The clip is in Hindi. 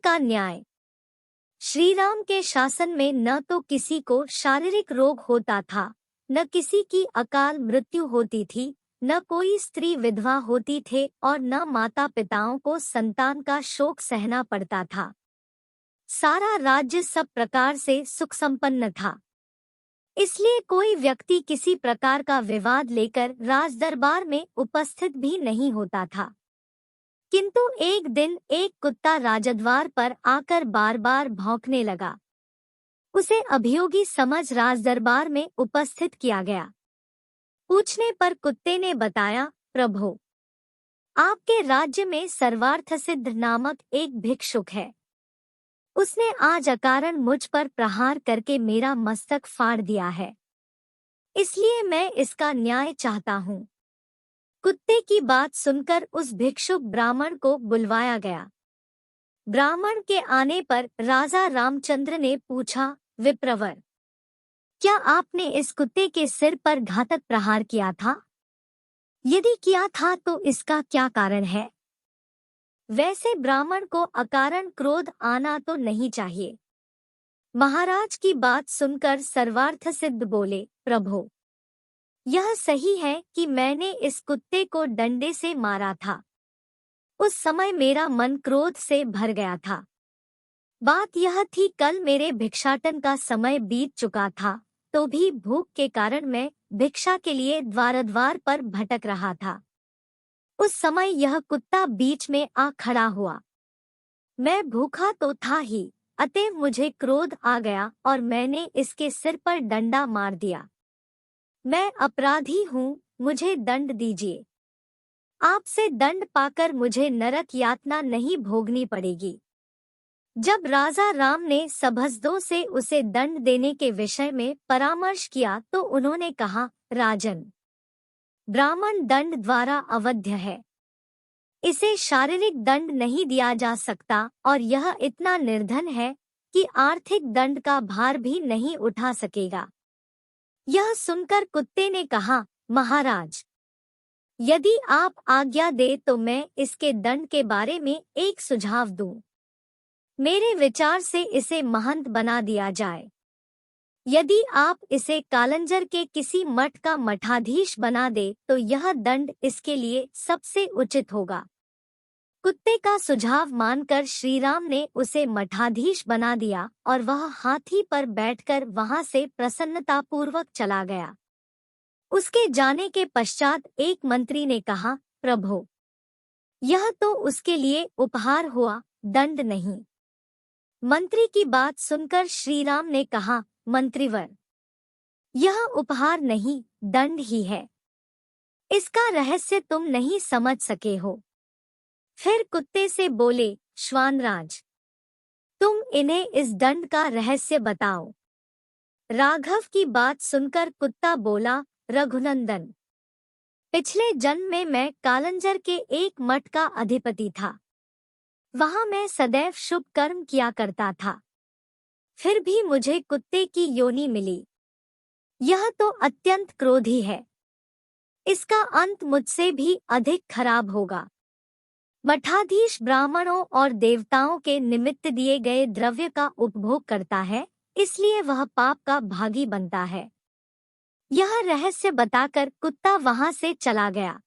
का न्याय। श्री राम के शासन में न तो किसी को शारीरिक रोग होता था, न किसी की अकाल मृत्यु होती थी, न कोई स्त्री विधवा होती थे और न माता पिताओं को संतान का शोक सहना पड़ता था। सारा राज्य सब प्रकार से सुख संपन्न था। इसलिए कोई व्यक्ति किसी प्रकार का विवाद लेकर राजदरबार में उपस्थित भी नहीं होता था। किंतु एक दिन एक कुत्ता राजद्वार पर आकर बार बार भौंकने लगा। उसे अभियोगी समझ राजदरबार में उपस्थित किया गया। पूछने पर कुत्ते ने बताया, प्रभु, आपके राज्य में सर्वार्थसिद्ध नामक एक भिक्षुक है। उसने आज अकारण मुझ पर प्रहार करके मेरा मस्तक फाड़ दिया है। इसलिए मैं इसका न्याय चाहता हूँ। कुत्ते की बात सुनकर उस भिक्षुक ब्राह्मण को बुलवाया गया। ब्राह्मण के आने पर राजा रामचंद्र ने पूछा, विप्रवर, क्या आपने इस कुत्ते के सिर पर घातक प्रहार किया था? यदि किया था तो इसका क्या कारण है? वैसे ब्राह्मण को अकारण क्रोध आना तो नहीं चाहिए। महाराज की बात सुनकर सर्वार्थ सिद्ध बोले, प्रभु, यह सही है कि मैंने इस कुत्ते को डंडे से मारा था। उस समय मेरा मन क्रोध से भर गया था। बात यह थी, कल मेरे भिक्षाटन का समय बीत चुका था, तो भी भूख के कारण मैं भिक्षा के लिए द्वार पर भटक रहा था। उस समय यह कुत्ता बीच में आ खड़ा हुआ। मैं भूखा तो था ही, अतएव मुझे क्रोध आ गया और मैंने इसके सिर पर डंडा मार दिया। मैं अपराधी हूँ, मुझे दंड दीजिए। आपसे दंड पाकर मुझे नरक यातना नहीं भोगनी पड़ेगी। जब राजा राम ने सभासदों से उसे दंड देने के विषय में परामर्श किया तो उन्होंने कहा, राजन, ब्राह्मण दंड द्वारा अवध्य है। इसे शारीरिक दंड नहीं दिया जा सकता और यह इतना निर्धन है कि आर्थिक दंड का भार भी नहीं उठा सकेगा। यह सुनकर कुत्ते ने कहा, महाराज, यदि आप आज्ञा दे तो मैं इसके दंड के बारे में एक सुझाव दूं। मेरे विचार से इसे महंत बना दिया जाए। यदि आप इसे कालंजर के किसी मठ का मठाधीश बना दे तो यह दंड इसके लिए सबसे उचित होगा। कुत्ते का सुझाव मानकर श्रीराम ने उसे मठाधीश बना दिया और वह हाथी पर बैठकर वहां से प्रसन्नतापूर्वक चला गया। उसके जाने के पश्चात एक मंत्री ने कहा, प्रभु, यह तो उसके लिए उपहार हुआ, दंड नहीं। मंत्री की बात सुनकर श्रीराम ने कहा, मंत्रीवर, यह उपहार नहीं, दंड ही है। इसका रहस्य तुम नहीं समझ सके हो। फिर कुत्ते से बोले, श्वानराज, तुम इन्हें इस दंड का रहस्य बताओ। राघव की बात सुनकर कुत्ता बोला, रघुनंदन, पिछले जन्म में मैं कालंजर के एक मठ का अधिपति था। वहां मैं सदैव शुभ कर्म किया करता था। फिर भी मुझे कुत्ते की योनि मिली। यह तो अत्यंत क्रोधी है। इसका अंत मुझसे भी अधिक खराब होगा। मठाधीश ब्राह्मणों और देवताओं के निमित्त दिए गए द्रव्य का उपभोग करता है, इसलिए वह पाप का भागी बनता है। यह रहस्य बताकर कुत्ता वहां से चला गया।